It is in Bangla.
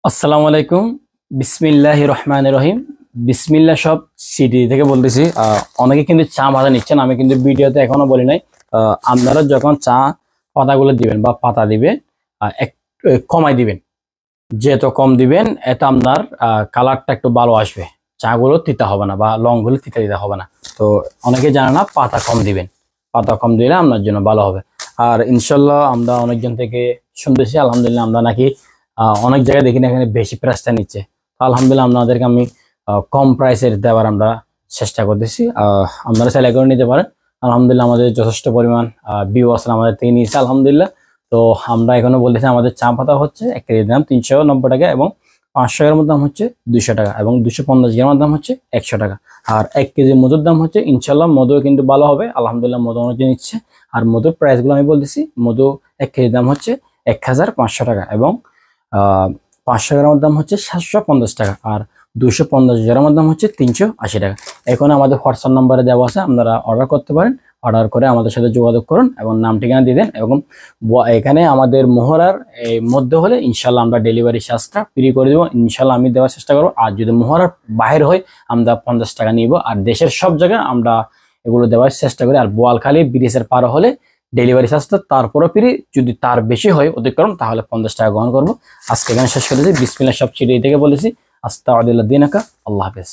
আসসালামু আলাইকুম। বিসমিল্লাহির রহমানির রহিম। বিসমিল্লাহ সব সিটি থেকে বলতেছি। অনেকে কিন্তু চা ভাজা নিচ্ছেন, আমি কিন্তু ভিডিওতে এখনো বলি নাই। আপনারা যখন চা পাতাগুলো দিবেন বা পাতা দিবেন, কমাই দিবেন। যত কম দিবেন এত আপনার কালারটা একটু ভালো আসবে। চাগুলো তিতা হবে না বা লংগুলো তিতা দিতে হবে না। তো অনেকে জানে না, পাতা কম দিবেন। পাতা কম দিলে আপনার জন্য ভালো হবে। আর ইনশাল্লাহ আমরা অনেকজন থেকে শুনতেছি, আলহামদুলিল্লাহ আমরা নাকি অনেক জায়গায় দেখি না এখানে বেশি প্রাইসটা নিচ্ছে। তো আলহামদুলিল্লাহ আপনাদেরকে আমি কম প্রাইসের দেওয়ার আমরা চেষ্টা করতেছি। আপনারা চাইলে করে নিতে পারেন। আলহামদুলিল্লাহ আমাদের যথেষ্ট পরিমাণ ভিউ আছে আমাদের থেকে নিয়েছে আলহামদুলিল্লাহ। তো আমরা এখনো বলতেছি আমাদের চা পাতা হচ্ছে 1 কেজির দাম 390 টাকা, এবং 500 গ্রামের দাম হচ্ছে 200 টাকা, এবং 250 গ্রামের দাম হচ্ছে 100 টাকা। আর 1 কেজি মধুর দাম হচ্ছে, ইনশাল্লাহ মধু কিন্তু ভালো হবে আলহামদুলিল্লাহ, মধু অনেকে নিচ্ছে। আর মধুর প্রাইসগুলো আমি বলতেছি, মধু 1 কেজির দাম হচ্ছে 1500 টাকা, এবং 500 গ্রামের দাম হচ্ছে 750 টাকা, আর 250 গ্রামের দাম হচ্ছে 380 টাকা। এখন আমাদের হোয়াটসঅ্যাপ নাম্বারে দেওয়া আছে, আপনারা অর্ডার করতে পারেন। অর্ডার করে আমাদের সাথে যোগাযোগ করুন এবং নাম ঠিকানা দিয়ে দেন। এবং এখানে আমাদের মোহরার মধ্যে হলে ইনশাল্লাহ আমরা ডেলিভারি চার্জটা ফ্রি করে দেবো, ইনশাল্লাহ আমি দেওয়ার চেষ্টা করবো। আর যদি মোহরার বাইরে হয় আমরা 50 টাকা নিব। আর দেশের সব জায়গায় আমরা এগুলো দেওয়ার চেষ্টা করি। আর বোয়ালখালী ব্রিজের পার হলে ডেলিভারি চার্জটা তারপরও ফ্রি, যদি তার বেশি হয় অতিক্রম তাহলে 50 টাকা গ্রহণ করবো। আজকে এখানে শেষ করেছি। বিসমিল্লাহ সব চিঠি থেকে বলেছি। আস্তাগফিরুল্লাহ দিনাকা। আল্লাহ হাফেজ।